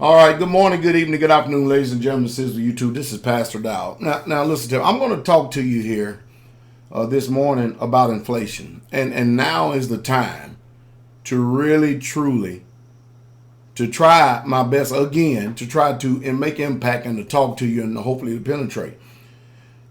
All right, good morning, good evening, good afternoon, ladies and gentlemen, citizens of YouTube. This is Pastor Dowell. Now listen to me. I'm going to talk to you here this morning about inflation. And now is the time to really, truly, to try my best again, to try to and make impact and to talk to you and hopefully to penetrate.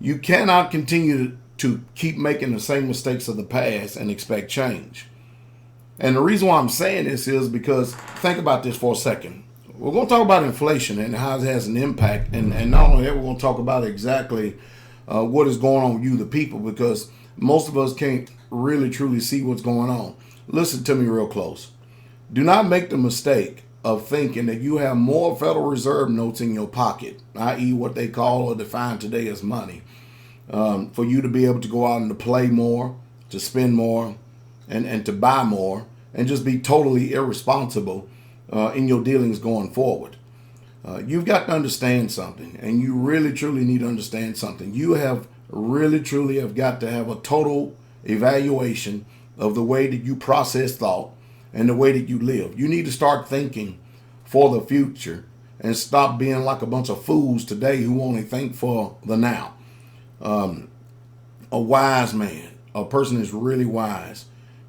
You cannot continue to keep making the same mistakes of the past and expect change. And the reason why I'm saying this is because, think about this for a second. We're going to talk about inflation and how it has an impact. And not only that, we're going to talk about exactly what is going on with you, the people, because most of us can't really, truly see what's going on. Listen to me real close. Do not make the mistake of thinking that you have more Federal Reserve notes in your pocket, i.e. what they call or define today as money, for you to be able to go out and to play more, to spend more, and to buy more, and just be totally irresponsible in your dealings going forward. You've got to understand something, and you really truly need to understand something. You have really truly have got to have a total evaluation of the way that you process thought and the way that you live. You need to start thinking for the future and stop being like a bunch of fools today who only think for the now. A wise man, a person is really wise.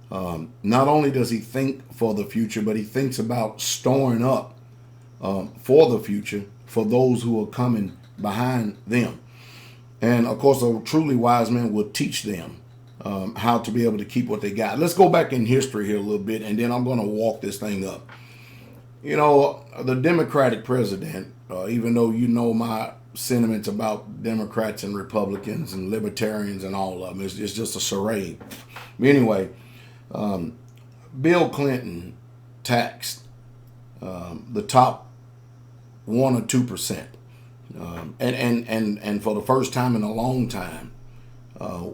Not only does he think for the future, but he thinks about storing up for the future for those who are coming behind them. And of course, a truly wise man will teach them how to be able to keep what they got. Let's go back in history here a little bit, and then I'm going to walk this thing up. You know, the Democratic president, even though you know my sentiments about Democrats and Republicans and libertarians and all of them, it's just a charade. Anyway, Bill Clinton taxed the top 1 or 2%, and for the first time in a long time,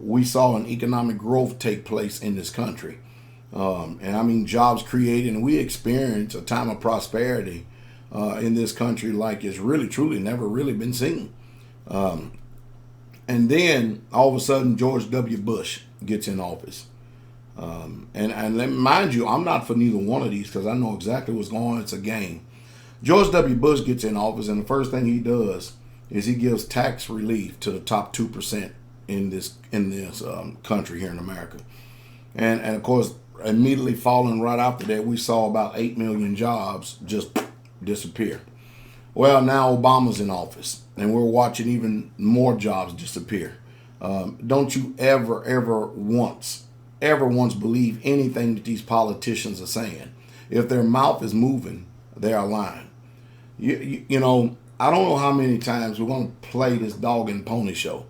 we saw an economic growth take place in this country, and I mean jobs created, and we experienced a time of prosperity in this country like it's really truly never really been seen. And then all of a sudden George W. Bush gets in office. And let me mind you, I'm not for neither one of these because I know exactly what's going on. It's a game. George W. Bush gets in office, and the first thing he does is he gives tax relief to the top 2% in this country here in America. And of course, immediately following right after that, we saw about 8 million jobs just disappear. Well, now Obama's in office, and we're watching even more jobs disappear. Don't you ever once believe anything that these politicians are saying. If their mouth is moving, they are lying. You know, I don't know how many times we're going to play this dog and pony show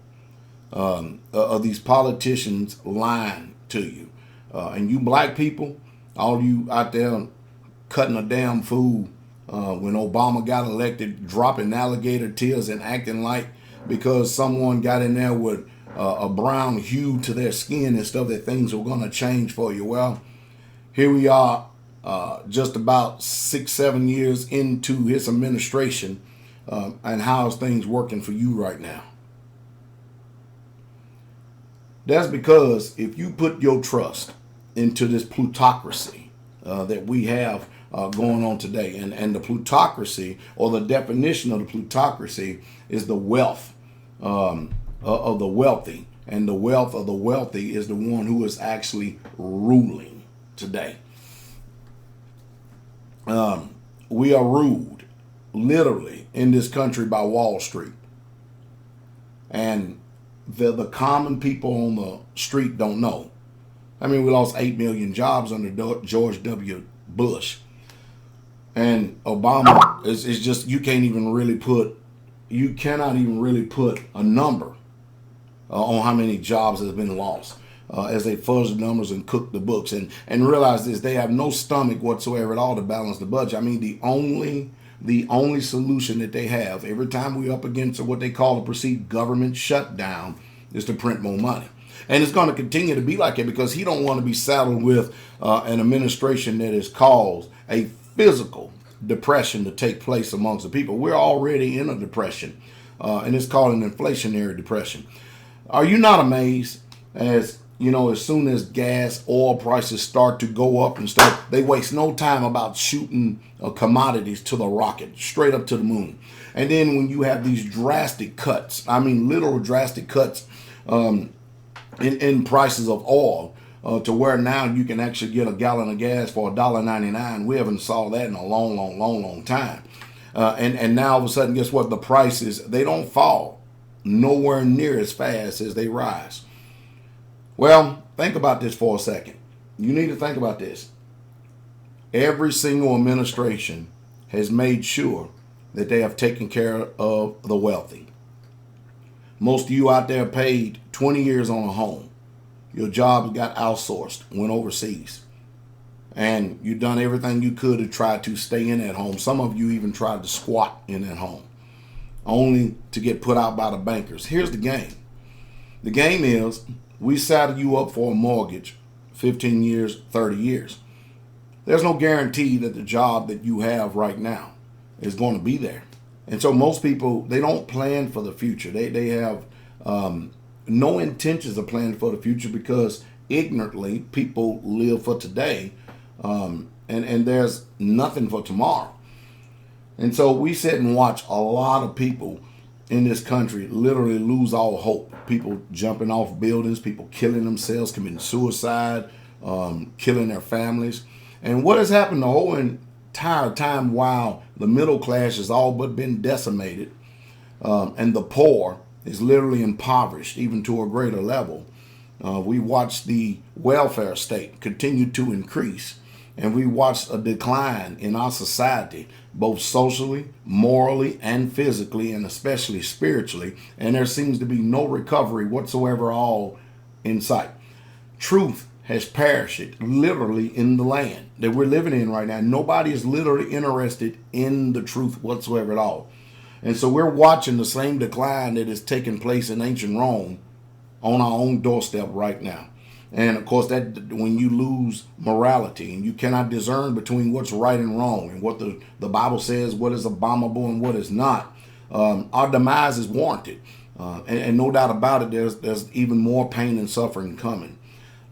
of these politicians lying to you. And you black people, all you out there cutting a damn fool when Obama got elected, dropping alligator tears and acting like because someone got in there with a brown hue to their skin and stuff that things were going to change for you. Well, here we are just about 6-7 years into his administration, and how's things working for you right now? That's because if you put your trust into this plutocracy that we have going on today, and the plutocracy, or the definition of the plutocracy, is the wealth of the wealthy, and the wealth of the wealthy is the one who is actually ruling today. We are ruled literally in this country by Wall Street, and the common people on the street don't know. I mean, we lost 8 million jobs under George W. Bush, and Obama is just, you cannot even really put a number on how many jobs have been lost as they fudge the numbers and cook the books, and realize this: they have no stomach whatsoever at all to balance the budget. I mean, the only solution that they have every time we're up against what they call a perceived government shutdown is to print more money. And it's going to continue to be like it because he don't want to be saddled with an administration that has caused a physical depression to take place amongst the people. We're already in a depression, and it's called an inflationary depression. Are you not amazed as as soon as gas, oil prices start to go up and stuff, they waste no time about shooting commodities to the rocket, straight up to the moon. And then when you have these drastic cuts, I mean literal drastic cuts in prices of oil, to where now you can actually get a gallon of gas for $1.99. We haven't saw that in a long time. And now all of a sudden, guess what? The prices, they don't fall nowhere near as fast as they rise. Well, think about this for a second. You need to think about this. Every single administration has made sure that they have taken care of the wealthy. Most of you out there paid 20 years on a home. Your job got outsourced, went overseas. And you've done everything you could to try to stay in that home. Some of you even tried to squat in that home, only to get put out by the bankers. Here's the game. The game is, we saddle you up for a mortgage, 15 years, 30 years. There's no guarantee that the job that you have right now is going to be there. And so most people, they don't plan for the future. They have no intentions of planning for the future, because ignorantly people live for today, and there's nothing for tomorrow. And so we sit and watch a lot of people in this country literally lose all hope. People jumping off buildings, people killing themselves, committing suicide, killing their families. And what has happened the whole entire time while the middle class has all but been decimated, and the poor is literally impoverished even to a greater level. We watched the welfare state continue to increase, and we watched a decline in our society, both socially, morally, and physically, and especially spiritually. And there seems to be no recovery whatsoever all in sight. Truth has perished literally in the land that we're living in right now. Nobody is literally interested in the truth whatsoever at all. And so we're watching the same decline that is taking place in ancient Rome on our own doorstep right now. And of course, that when you lose morality and you cannot discern between what's right and wrong and what the Bible says, what is abominable and what is not, our demise is warranted. And no doubt about it, there's even more pain and suffering coming.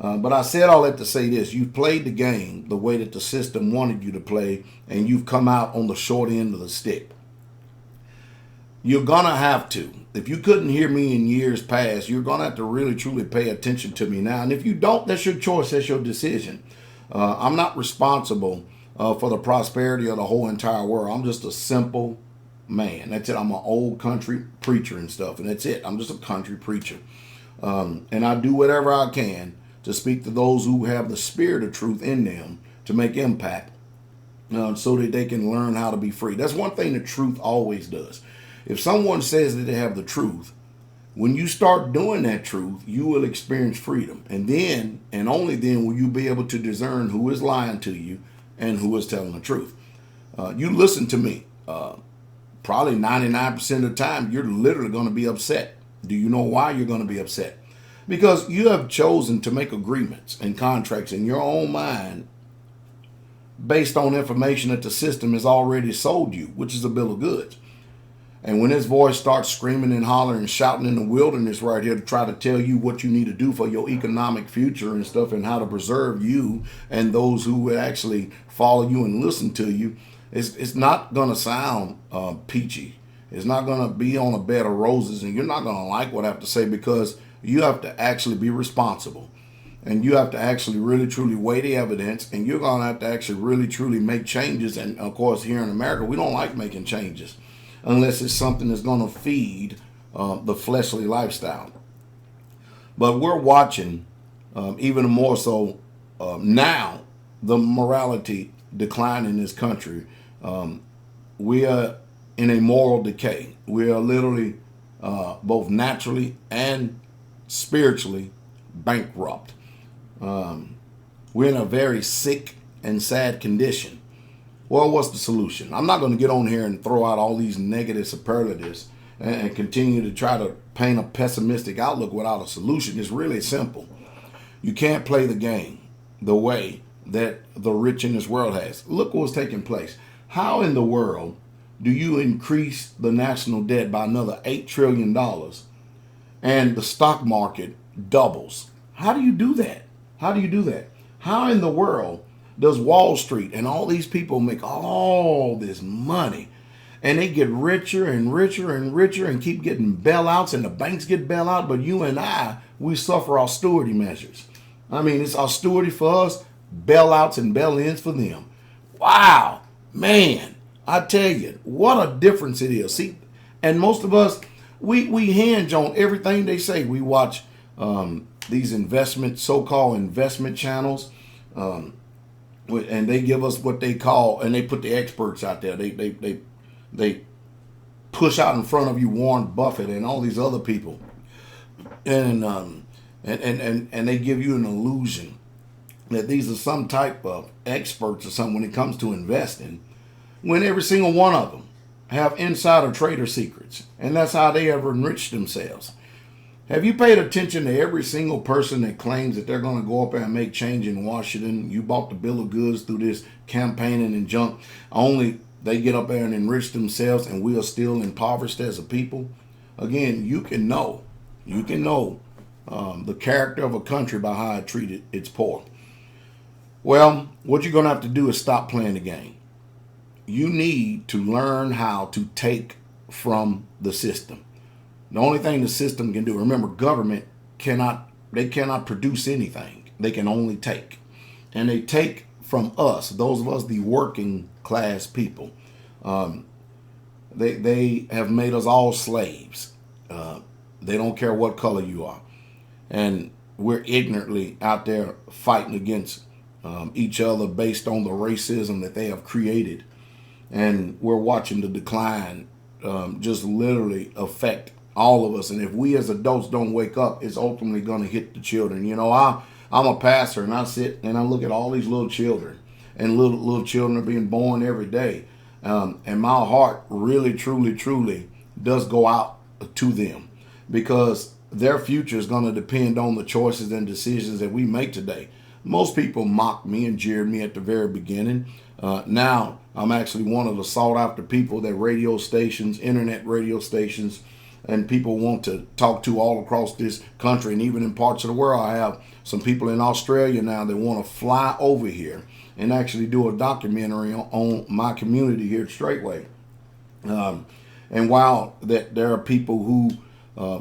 But I said all that to say this: you've played the game the way that the system wanted you to play, and you've come out on the short end of the stick. You're going to have to. If you couldn't hear me in years past, you're going to have to really, truly pay attention to me now. And if you don't, that's your choice. That's your decision. I'm not responsible for the prosperity of the whole entire world. I'm just a simple man. That's it. I'm an old country preacher and stuff. And that's it. I'm just a country preacher. And I do whatever I can to speak to those who have the spirit of truth in them to make impact, so that they can learn how to be free. That's one thing that truth always does. If someone says that they have the truth, when you start doing that truth, you will experience freedom. And then, and only then, will you be able to discern who is lying to you and who is telling the truth. You listen to me. Probably 99% of the time, you're literally going to be upset. Do you know why you're going to be upset? Because you have chosen to make agreements and contracts in your own mind based on information that the system has already sold you, which is a bill of goods. And when his voice starts screaming and hollering and shouting in the wilderness right here to try to tell you what you need to do for your economic future and stuff, and how to preserve you and those who would actually follow you and listen to you, it's not going to sound peachy. It's not going to be on a bed of roses, and you're not going to like what I have to say, because you have to actually be responsible. And you have to actually really, truly weigh the evidence, and you're going to have to actually really, truly make changes. And of course, here in America, we don't like making changes unless it's something that's going to feed the fleshly lifestyle. But we're watching even more so now the morality decline in this country. We are in a moral decay. We are literally both naturally and spiritually bankrupt. We're in a very sick and sad condition. Well, what's the solution? I'm not going to get on here and throw out all these negative superlatives and continue to try to paint a pessimistic outlook without a solution. It's really simple. You can't play the game the way that the rich in this world has. Look what's taking place. How in the world do you increase the national debt by another $8 trillion and the stock market doubles? How do you do that? How do you do that? How in the world does Wall Street and all these people make all this money and they get richer and richer and richer and keep getting bailouts and the banks get bailout, but you and I, we suffer austerity measures. I mean, it's austerity for us, bailouts and bail-ins for them. Wow, man, I tell you, what a difference it is. See, and most of us, we hinge on everything they say. We watch these so-called investment channels, and they give us what they call, and they put the experts out there. They push out in front of you Warren Buffett and all these other people, and they give you an illusion that these are some type of experts or something when it comes to investing, when every single one of them have insider trader secrets, and that's how they ever enrich themselves. Have you paid attention to every single person that claims that they're going to go up there and make change in Washington? You bought the bill of goods through this campaigning and junk. Only they get up there and enrich themselves, and we are still impoverished as a people. Again, you can know the character of a country by how it treated its poor. Well, what you're going to have to do is stop playing the game. You need to learn how to take from the system. The only thing the system can do, remember, government cannot produce anything. They can only take. And they take from us, those of us, the working class people. They have made us all slaves. They don't care what color you are. And we're ignorantly out there fighting against each other based on the racism that they have created. And we're watching the decline just literally affect all of us. And if we as adults don't wake up, it's ultimately going to hit the children. You know, I'm a pastor, and I sit and I look at all these little children, and little children are being born every day. And my heart really, truly, truly does go out to them, because their future is going to depend on the choices and decisions that we make today. Most people mocked me and jeered me at the very beginning. Now I'm actually one of the sought after people that radio stations, internet radio stations, and people want to talk to all across this country and even in parts of the world. I have some people in Australia now that want to fly over here and actually do a documentary on my community here at Straightway. And while that there are people who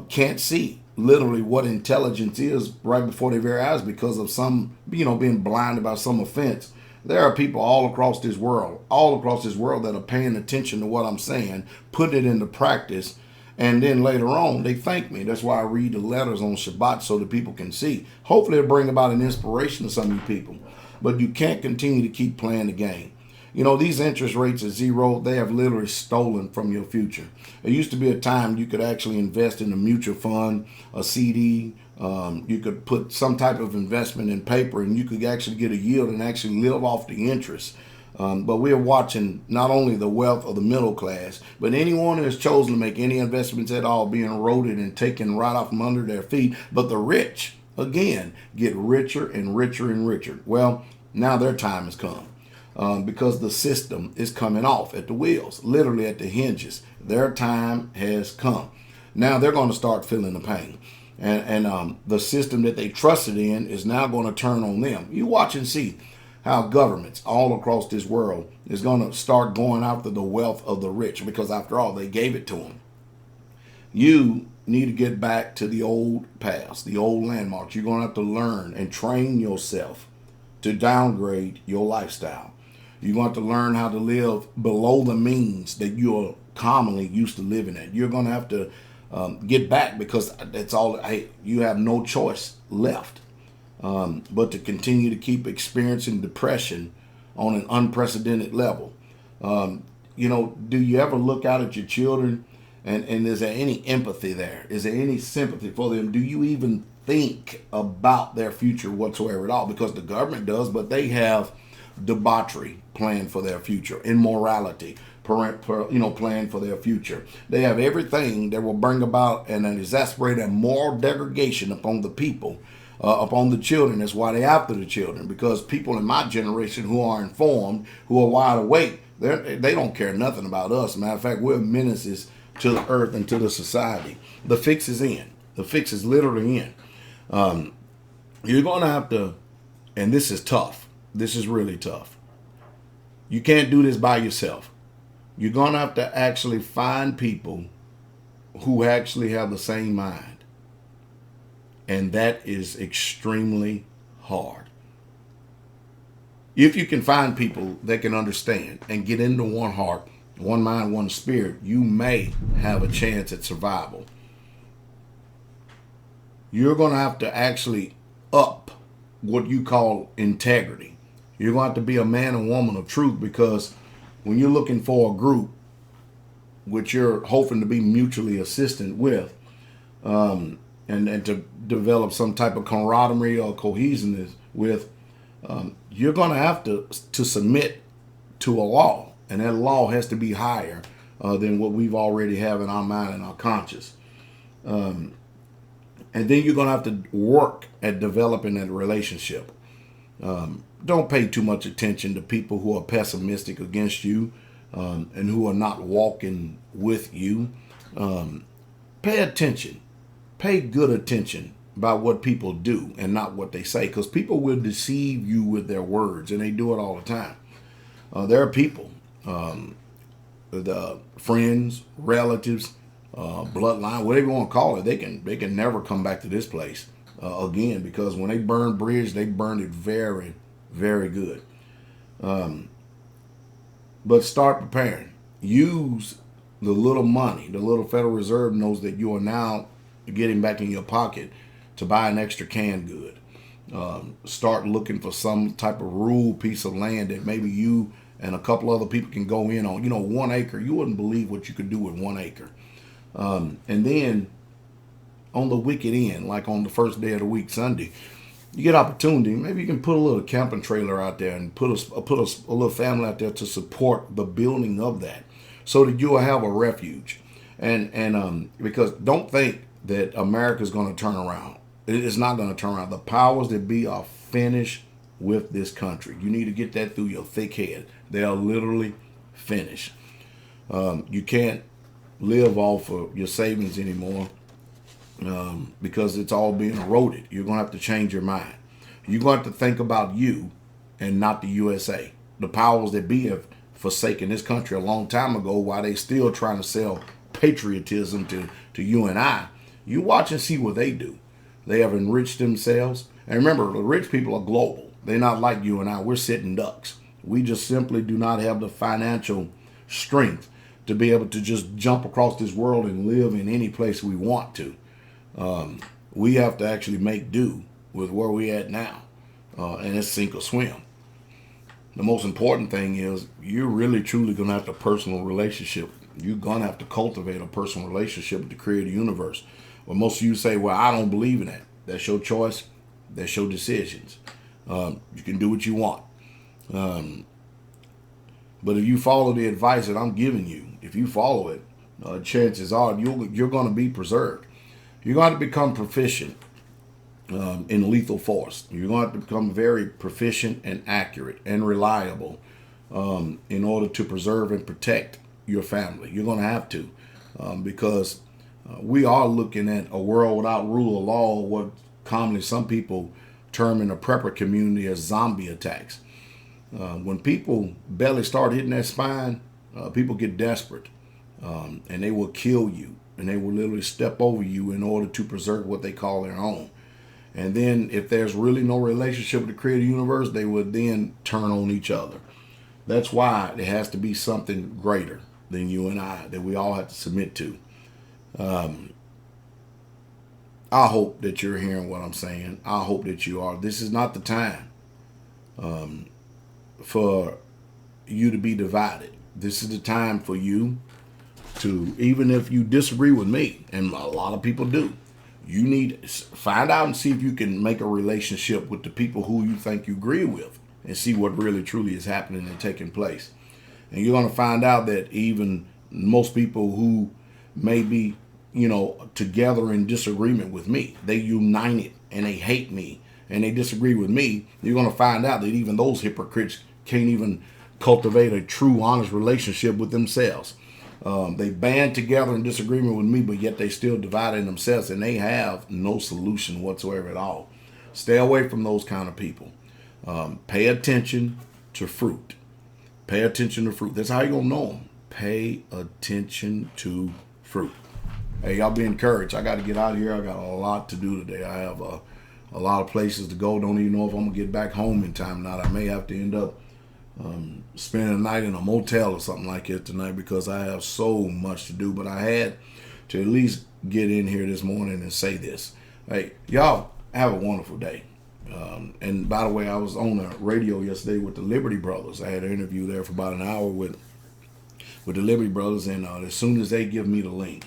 can't see literally what intelligence is right before their very eyes because of some, being blinded by some offense, there are people all across this world that are paying attention to what I'm saying, put it into practice, and then later on they thank me. That's why I read the letters on Shabbat so that people can see. Hopefully it'll bring about an inspiration to some of you people. But you can't continue to keep playing the game. These interest rates at zero, they have literally stolen from your future. There used to be a time you could actually invest in a mutual fund, a CD. You could put some type of investment in paper, and you could actually get a yield and actually live off the interest. But we're watching not only the wealth of the middle class, but anyone who has chosen to make any investments at all being eroded and taken right off from under their feet. But the rich, again, get richer and richer and richer. Well, now their time has come. Because the system is coming off at the wheels, literally at the hinges. Their time has come. Now they're going to start feeling the pain. And the system that they trusted in is now going to turn on them. You watch and see how governments all across this world is going to start going after the wealth of the rich, because after all, they gave it to them. You need to get back to the old past, the old landmarks. You're going to have to learn and train yourself to downgrade your lifestyle. You're going to have to learn how to live below the means that you're commonly used to living at. You're going to have to get back, because that's all. You have no choice left but to continue to keep experiencing depression on an unprecedented level. Do you ever look out at your children and is there any empathy there? Is there any sympathy for them? Do you even think about their future whatsoever at all? Because the government does, but they have debauchery planned for their future, immorality planned for their future. They have everything that will bring about an exasperated moral degradation upon the people, upon the children. That's why they're after the children, because people in my generation who are informed, who are wide awake, they don't care nothing about us. Matter of fact, we're menaces to the earth and to the society. The fix is in. The fix is literally in. You're going to have to, and this is tough. This is really tough. You can't do this by yourself. You're going to have to actually find people who actually have the same mind. And that is extremely hard. If you can find people that can understand and get into one heart, one mind, one spirit, you may have a chance at survival. You're going to have to actually up what you call integrity. You're going to have to be a man and woman of truth, because when you're looking for a group which you're hoping to be mutually assistant with, and to develop some type of camaraderie or cohesiveness with, you're going to have to submit to a law, and that law has to be higher than what we've already have in our mind and our conscience. And then you're going to have to work at developing that relationship. Don't pay too much attention to people who are pessimistic against you, and who are not walking with you. Pay attention. Pay good attention about what people do and not what they say, because people will deceive you with their words, and they do it all the time. There are people, the friends, relatives, bloodline, whatever you want to call it, they can never come back to this place again, because when they burn bridge, they burn it very, very good. But start preparing. Use the little money. The little Federal Reserve knows that you are now getting back in your pocket to buy an extra canned good. Start looking for some type of rural piece of land that maybe you and a couple other people can go in on. 1 acre. You wouldn't believe what you could do with 1 acre. And then on the wicked end, like on the first day of the week, Sunday, you get opportunity. Maybe you can put a little camping trailer out there and put a little family out there to support the building of that, so that you will have a refuge. And because don't think that America is going to turn around. It is not going to turn around. The powers that be are finished with this country. You need to get that through your thick head. They are literally finished. You can't live off of your savings anymore, because it's all being eroded. You're going to have to change your mind. You're going to have to think about you and not the USA. The powers that be have forsaken this country a long time ago, while they still trying to sell patriotism to you and I. You watch and see what they do. They have enriched themselves. And remember, the rich people are global. They're not like you and I. We're sitting ducks. We just simply do not have the financial strength to be able to just jump across this world and live in any place we want to. We have to actually make do with where we at now, and it's sink or swim. The most important thing is you're really truly going to have a personal relationship. You're going to have to cultivate a personal relationship with the creator universe. Well, most of you say, well, I don't believe in that. That's your choice. That's your decisions. You can do what you want. But if you follow the advice that I'm giving you, if you follow it, chances are you're going to be preserved. You're going to become proficient in lethal force. You're going to become very proficient and accurate and reliable in order to preserve and protect your family. You're going to have to, because we are looking at a world without rule of law, what commonly some people term in the prepper community as zombie attacks. When people barely start hitting their spine, people get desperate, and they will kill you. And they will literally step over you in order to preserve what they call their own. And then if there's really no relationship with the creator universe, they would then turn on each other. That's why there has to be something greater than you and I that we all have to submit to. I hope that you're hearing what I'm saying. I hope that you are. This is not the time for you to be divided. This is the time for you to, even if you disagree with me, and a lot of people do, you need to find out and see if you can make a relationship with the people who you think you agree with, and see what really truly is happening and taking place. And you're going to find out that even most people who may be, together in disagreement with me, they united and they hate me and they disagree with me, you're going to find out that even those hypocrites can't even cultivate a true, honest relationship with themselves. They band together in disagreement with me, but yet they still divided themselves, and they have no solution whatsoever at all. Stay away from those kind of people. Pay attention to fruit. Pay attention to fruit. That's how you're going to know them. Pay attention to fruit. Hey, y'all be encouraged. I got to get out of here. I got a lot to do today. I have a lot of places to go. Don't even know if I'm going to get back home in time or not. I may have to end up spending the night in a motel or something like that tonight because I have so much to do. But I had to at least get in here this morning and say this. Hey, y'all have a wonderful day. And by the way, I was on the radio yesterday with the Liberty Brothers. I had an interview there for about an hour with the Liberty Brothers, and as soon as they give me the link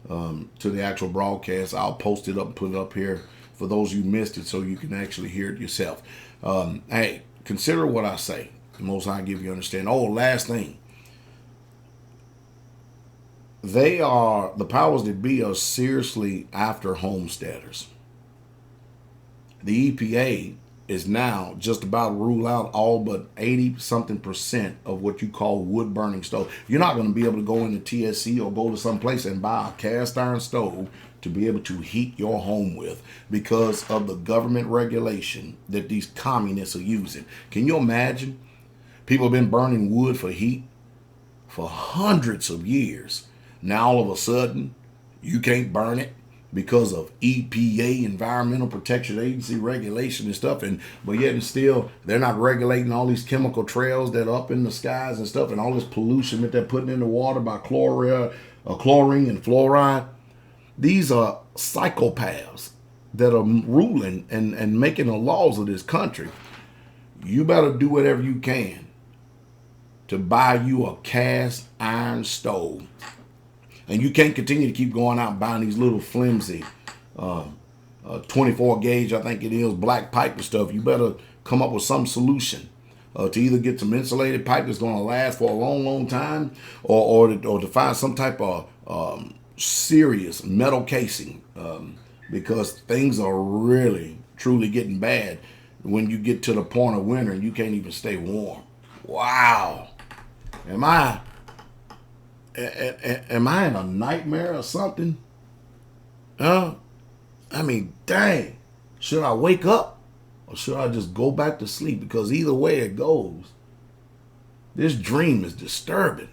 to the actual broadcast, I'll post it up and put it up here for those who missed it so you can actually hear it yourself. Hey, consider what I say. The Most High give you understand. Oh, last thing. The powers that be are seriously after homesteaders. The EPA is now just about to rule out all but 80-something% of what you call wood burning stove. You're not going to be able to go into TSC or go to some place and buy a cast iron stove to be able to heat your home with because of the government regulation that these communists are using. Can you imagine? People have been burning wood for heat for hundreds of years. Now all of a sudden, you can't burn it because of EPA, Environmental Protection Agency regulation and stuff, but yet and still they're not regulating all these chemical trails that are up in the skies and stuff, and all this pollution that they're putting in the water by chlorine and fluoride. These are psychopaths that are ruling and making the laws of this country. You better do whatever you can to buy you a cast iron stove. And you can't continue to keep going out and buying these little flimsy 24 gauge, I think it is, black pipe and stuff. You better come up with some solution to either get some insulated pipe that's going to last for a long, long time, or to find some type of serious metal casing, because things are really, truly getting bad when you get to the point of winter and you can't even stay warm. Wow. Am I in a nightmare or something? I mean, dang. Should I wake up or should I just go back to sleep? Because either way it goes, this dream is disturbing.